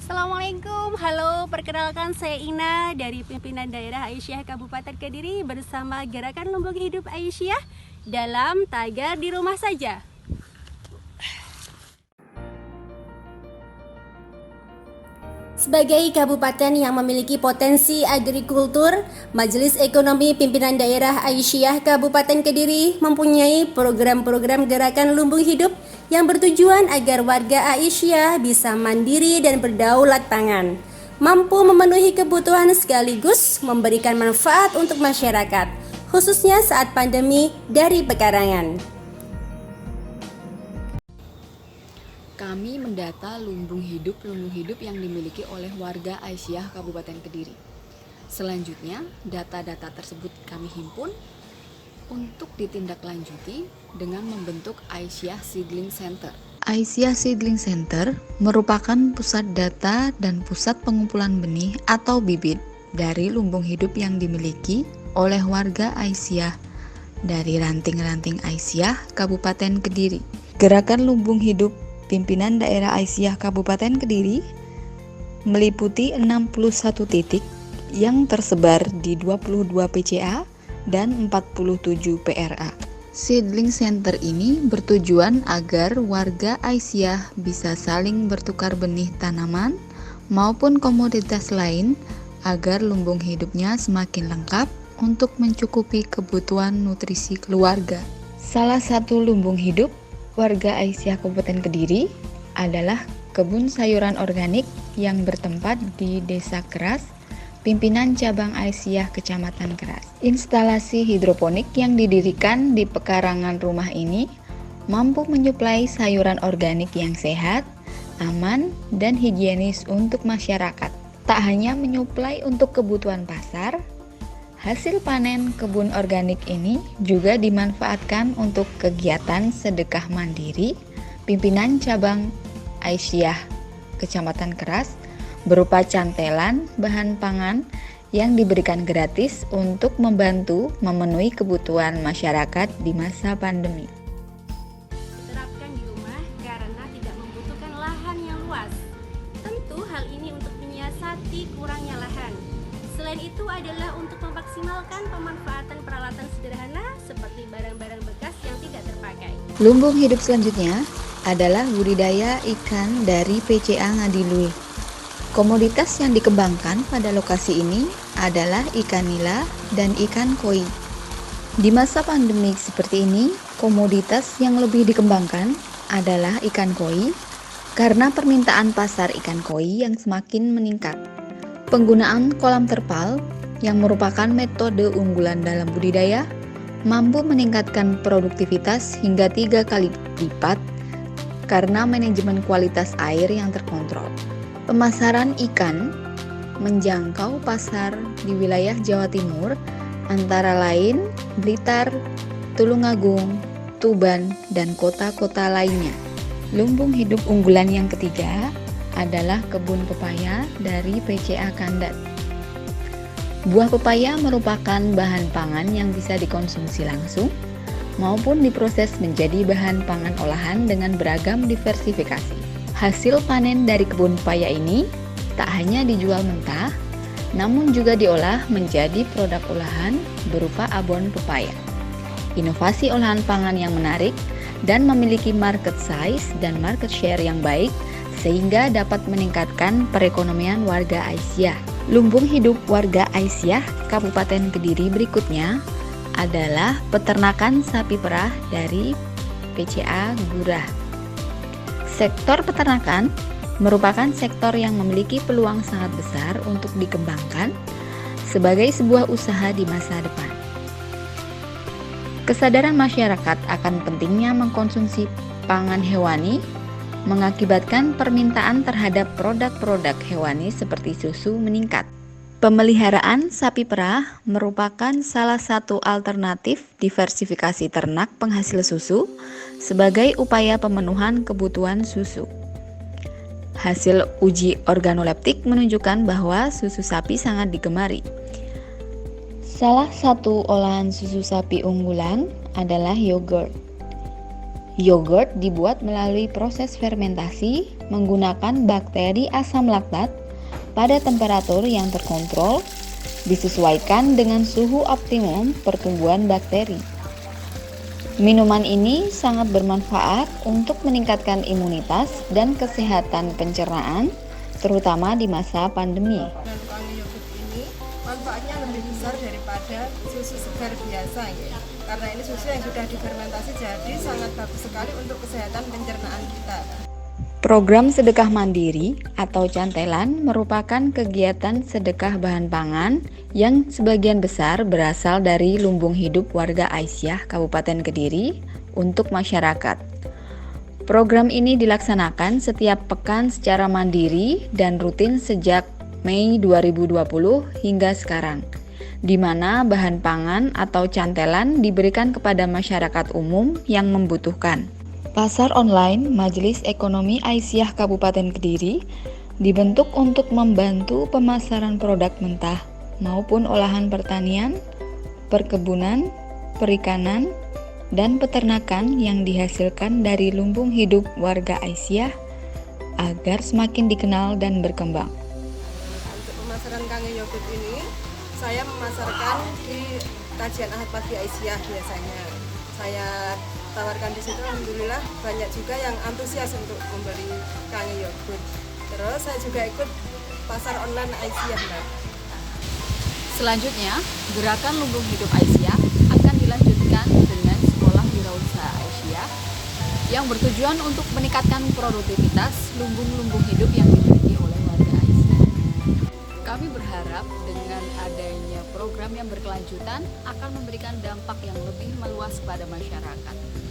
Assalamualaikum, halo, perkenalkan saya Ina dari pimpinan daerah Aisyah Kabupaten Kediri bersama Gerakan Lumbung Hidup Aisyah dalam tagar di rumah saja. Sebagai kabupaten yang memiliki potensi agrikultur, Majelis Ekonomi Pimpinan Daerah Aisyah Kabupaten Kediri mempunyai program-program gerakan lumbung hidup yang bertujuan agar warga Aisyah bisa mandiri dan berdaulat pangan, mampu memenuhi kebutuhan sekaligus memberikan manfaat untuk masyarakat, khususnya saat pandemi dari pekarangan. Kami mendata lumbung hidup yang dimiliki oleh warga Aisyah Kabupaten Kediri. Selanjutnya, data-data tersebut kami himpun untuk ditindaklanjuti dengan membentuk Aisyah Seedling Center. Aisyah Seedling Center merupakan pusat data dan pusat pengumpulan benih atau bibit dari lumbung hidup yang dimiliki oleh warga Aisyah dari ranting-ranting Aisyah Kabupaten Kediri. Gerakan lumbung hidup Pimpinan Daerah Aisyah Kabupaten Kediri meliputi 61 titik yang tersebar di 22 PCA dan 47 PRA. Seedling Center ini bertujuan agar warga Aisyah bisa saling bertukar benih tanaman maupun komoditas lain agar lumbung hidupnya semakin lengkap untuk mencukupi kebutuhan nutrisi keluarga. Salah satu lumbung hidup warga Aisyah Kabupaten Kediri adalah kebun sayuran organik yang bertempat di Desa Keras, pimpinan cabang Aisyah Kecamatan Keras. Instalasi hidroponik yang didirikan di pekarangan rumah ini mampu menyuplai sayuran organik yang sehat, aman, dan higienis untuk masyarakat. Tak hanya menyuplai untuk kebutuhan pasar, hasil panen kebun organik ini juga dimanfaatkan untuk kegiatan sedekah mandiri pimpinan cabang Aisyah Kecamatan Keras berupa cantelan bahan pangan yang diberikan gratis untuk membantu memenuhi kebutuhan masyarakat di masa pandemi. Diterapkan di rumah karena tidak membutuhkan lahan yang luas. Tentu hal ini untuk menyiasati kurangnya lahan. Selain itu adalah untuk memaksimalkan pemanfaatan peralatan sederhana seperti barang-barang bekas yang tidak terpakai. Lumbung hidup selanjutnya adalah budidaya ikan dari PCA Ngadiluih. Komoditas yang dikembangkan pada lokasi ini adalah ikan nila dan ikan koi. Di masa pandemi seperti ini, komoditas yang lebih dikembangkan adalah ikan koi karena permintaan pasar ikan koi yang semakin meningkat. Penggunaan kolam terpal yang merupakan metode unggulan dalam budidaya mampu meningkatkan produktivitas hingga 3 kali lipat karena manajemen kualitas air yang terkontrol. Pemasaran ikan menjangkau pasar di wilayah Jawa Timur antara lain Blitar, Tulungagung, Tuban, dan kota-kota lainnya. Lumbung hidup unggulan yang ketiga adalah kebun pepaya dari PCA Kandat. Buah pepaya merupakan bahan pangan yang bisa dikonsumsi langsung maupun diproses menjadi bahan pangan olahan dengan beragam diversifikasi. Hasil panen dari kebun pepaya ini tak hanya dijual mentah, namun juga diolah menjadi produk olahan berupa abon pepaya. Inovasi olahan pangan yang menarik dan memiliki market size dan market share yang baik sehingga dapat meningkatkan perekonomian warga Aisyah. Lumbung hidup warga Aisyah Kabupaten Kediri berikutnya adalah peternakan sapi perah dari PCA Gurah. Sektor peternakan merupakan sektor yang memiliki peluang sangat besar untuk dikembangkan sebagai sebuah usaha di masa depan. Kesadaran masyarakat akan pentingnya mengkonsumsi pangan hewani mengakibatkan permintaan terhadap produk-produk hewani seperti susu meningkat. Pemeliharaan sapi perah merupakan salah satu alternatif diversifikasi ternak penghasil susu sebagai upaya pemenuhan kebutuhan susu. Hasil uji organoleptik menunjukkan bahwa susu sapi sangat digemari. Salah satu olahan susu sapi unggulan adalah yogurt. Yogurt dibuat melalui proses fermentasi menggunakan bakteri asam laktat pada temperatur yang terkontrol, disesuaikan dengan suhu optimum pertumbuhan bakteri. Minuman ini sangat bermanfaat untuk meningkatkan imunitas dan kesehatan pencernaan, terutama di masa pandemi. Dan wangi yogurt ini manfaatnya lebih besar daripada susu segar biasa ya. Karena ini susu yang sudah difermentasi, jadi sangat bagus sekali untuk kesehatan pencernaan kita. Program sedekah mandiri atau cantelan merupakan kegiatan sedekah bahan pangan yang sebagian besar berasal dari lumbung hidup warga Aisyah Kabupaten Kediri untuk masyarakat. Program ini dilaksanakan setiap pekan secara mandiri dan rutin sejak Mei 2020 hingga sekarang, di mana bahan pangan atau cantelan diberikan kepada masyarakat umum yang membutuhkan. Pasar online Majelis Ekonomi Aisyah Kabupaten Kediri dibentuk untuk membantu pemasaran produk mentah maupun olahan pertanian, perkebunan, perikanan, dan peternakan yang dihasilkan dari lumbung hidup warga Aisyah agar semakin dikenal dan berkembang. Untuk pemasaran kange yogurt ini, saya memasarkan di kajian Ahad Pagi Aisyah biasanya. Saya tawarkan di situ, alhamdulillah banyak juga yang antusias untuk membeli kange yogurt. Terus saya juga ikut pasar online Aisyah, Mbak. Selanjutnya, gerakan lumbung hidup Aisyah akan dilanjutkan dengan sekolah wirausaha Aisyah yang bertujuan untuk meningkatkan produktivitas lumbung-lumbung hidup yang dimiliki oleh warga Aisyah. Kami berharap dengan adanya program yang berkelanjutan akan memberikan dampak yang lebih meluas pada masyarakat.